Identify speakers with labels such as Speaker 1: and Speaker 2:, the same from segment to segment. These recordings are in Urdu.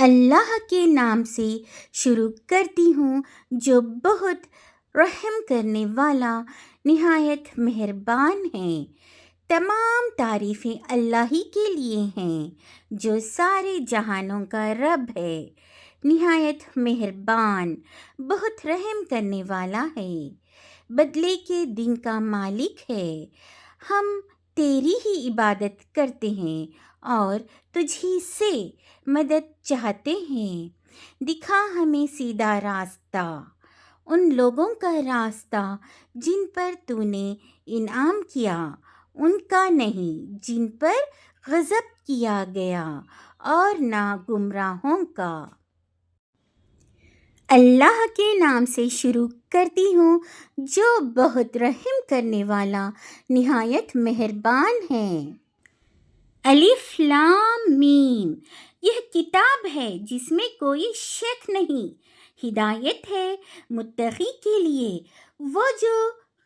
Speaker 1: اللہ کے نام سے شروع کرتی ہوں جو بہت رحم کرنے والا نہایت مہربان ہے۔ تمام تعریفیں اللہ ہی کے لیے ہیں جو سارے جہانوں کا رب ہے، نہایت مہربان، بہت رحم کرنے والا ہے، بدلے کے دن کا مالک ہے۔ ہم تیری ہی عبادت کرتے ہیں اور تجھی سے مدد چاہتے ہیں۔ دکھا ہمیں سیدھا راستہ، ان لوگوں کا راستہ جن پر تو نے انعام کیا، ان کا نہیں جن پر غضب کیا گیا، اور نہ گمراہوں کا۔ اللہ کے نام سے شروع کرتی ہوں جو بہت رحم کرنے والا نہایت مہربان ہے۔ الف لام میم، یہ کتاب ہے جس میں کوئی شک نہیں، ہدایت ہے متقی کے لیے، وہ جو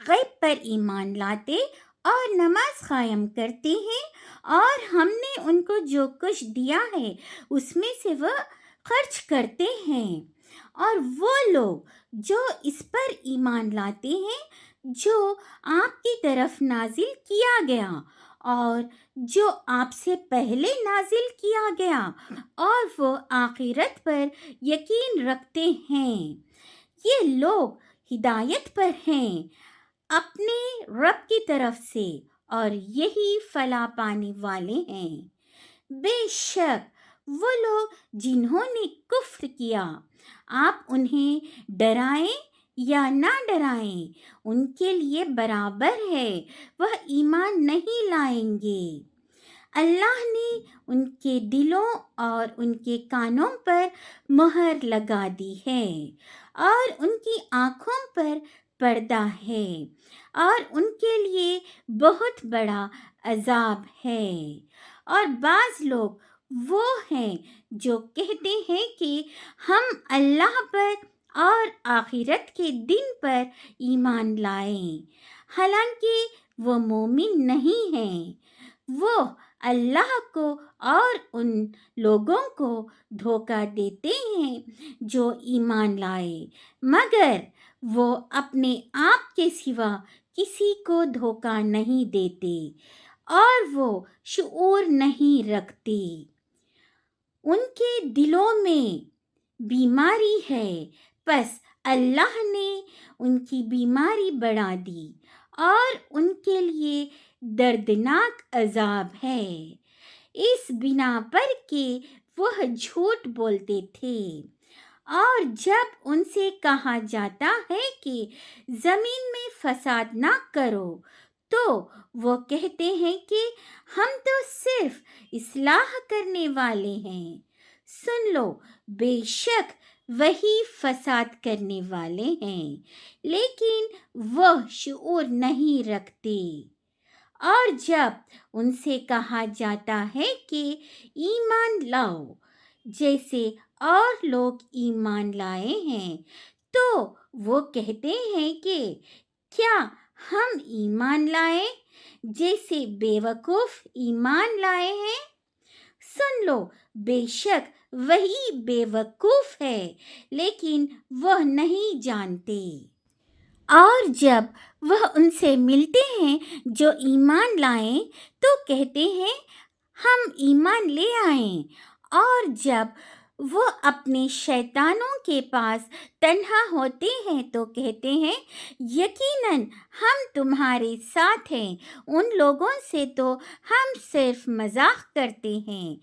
Speaker 1: غیب پر ایمان لاتے اور نماز قائم کرتے ہیں، اور ہم نے ان کو جو کچھ دیا ہے اس میں سے وہ خرچ کرتے ہیں۔ اور وہ لوگ جو اس پر ایمان لاتے ہیں جو آپ کی طرف نازل کیا گیا اور جو آپ سے پہلے نازل کیا گیا، اور وہ آخرت پر یقین رکھتے ہیں، یہ لوگ ہدایت پر ہیں اپنے رب کی طرف سے، اور یہی فلاح پانے والے ہیں۔ بے شک وہ لوگ جنہوں نے کفر کیا، آپ انہیں ڈرائیں یا نہ ڈرائیں، ان کے لیے برابر ہے، وہ ایمان نہیں لائیں گے۔ اللہ نے ان کے دلوں اور ان کے کانوں پر مہر لگا دی ہے، اور ان کی آنکھوں پر پردہ ہے، اور ان کے لیے بہت بڑا عذاب ہے۔ اور بعض لوگ وہ ہیں جو کہتے ہیں کہ ہم اللہ پر اور آخرت کے دن پر ایمان لائیں، حالانکہ وہ مومن نہیں ہیں۔ وہ اللہ کو اور ان لوگوں کو دھوکہ دیتے ہیں جو ایمان لائے، مگر وہ اپنے آپ کے سوا کسی کو دھوکہ نہیں دیتے، اور وہ شعور نہیں رکھتے۔ ان کے دلوں میں بیماری ہے، پس اللہ نے ان کی بیماری بڑھا دی، اور ان کے لیے دردناک عذاب ہے، اس بنا پر کہ وہ جھوٹ بولتے تھے۔ اور جب ان سے کہا جاتا ہے کہ زمین میں فساد نہ کرو، تو وہ کہتے ہیں کہ ہم تو صرف اصلاح کرنے والے ہیں۔ سن لو، بے شک وہی فساد کرنے والے ہیں، لیکن وہ شعور نہیں رکھتے۔ اور جب ان سے کہا جاتا ہے کہ ایمان لاؤ جیسے اور لوگ ایمان لائے ہیں، تو وہ کہتے ہیں کہ کیا ہم ایمان لائیں جیسے بے وقوف ایمان لائے ہیں؟ سن لو، بے شک وہی بے وقوف ہے، لیکن وہ نہیں جانتے۔ اور جب وہ ان سے ملتے ہیں جو ایمان لائیں تو کہتے ہیں ہم ایمان لے آئیں، اور جب وہ اپنے شیطانوں کے پاس تنہا ہوتے ہیں تو کہتے ہیں یقیناً ہم تمہارے ساتھ ہیں، ان لوگوں سے تو ہم صرف مذاق کرتے ہیں۔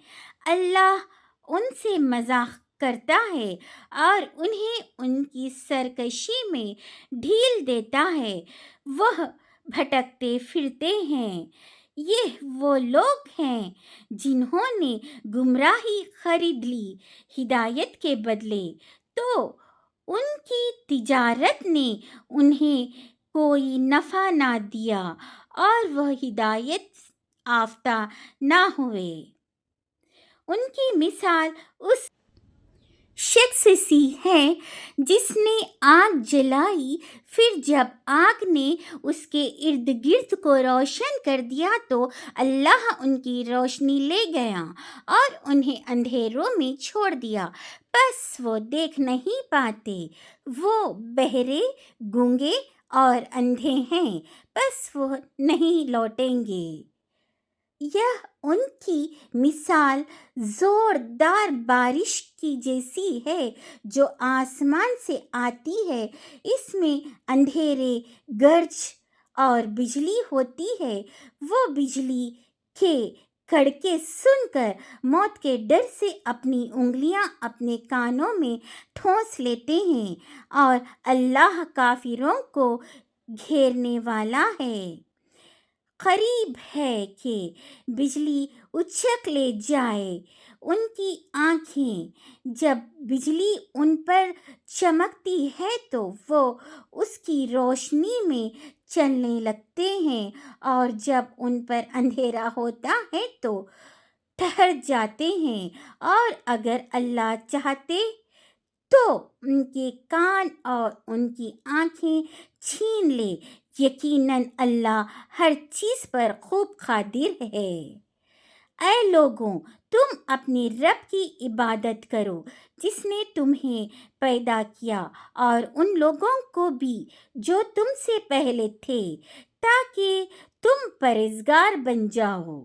Speaker 1: اللہ ان سے مذاق کرتا ہے اور انہیں ان کی سرکشی میں ڈھیل دیتا ہے، وہ بھٹکتے پھرتے ہیں۔ یہ وہ لوگ ہیں جنہوں نے گمراہی خرید لی ہدایت کے بدلے، تو ان کی تجارت نے انہیں کوئی نفع نہ دیا، اور وہ ہدایت یافتہ نہ ہوئے۔ ان کی مثال اس شخص سی ہے جس نے آگ جلائی، پھر جب آگ نے اس کے ارد گرد کو روشن کر دیا تو اللہ ان کی روشنی لے گیا اور انہیں اندھیروں میں چھوڑ دیا، بس وہ دیکھ نہیں پاتے۔ وہ بہرے، گونگے اور اندھے ہیں، بس وہ نہیں لوٹیں گے۔ یہ ان کی مثال زوردار بارش کی جیسی ہے جو آسمان سے آتی ہے، اس میں اندھیرے، گرج اور بجلی ہوتی ہے۔ وہ بجلی کے کڑکے سن کر موت کے ڈر سے اپنی انگلیاں اپنے کانوں میں ٹھونس لیتے ہیں، اور اللہ کافروں کو گھیرنے والا ہے۔ قریب ہے کہ بجلی اچک لے جائے ان کی آنکھیں۔ جب بجلی ان پر چمکتی ہے تو وہ اس کی روشنی میں چلنے لگتے ہیں، اور جب ان پر اندھیرا ہوتا ہے تو ٹھہر جاتے ہیں، اور اگر اللہ چاہتے تو ان کے کان اور ان کی آنکھیں چھین لے۔ یقیناً اللہ ہر چیز پر خوب قادر ہے۔ اے لوگوں، تم اپنے رب کی عبادت کرو جس نے تمہیں پیدا کیا، اور ان لوگوں کو بھی جو تم سے پہلے تھے، تاکہ تم پرہیزگار بن جاؤ۔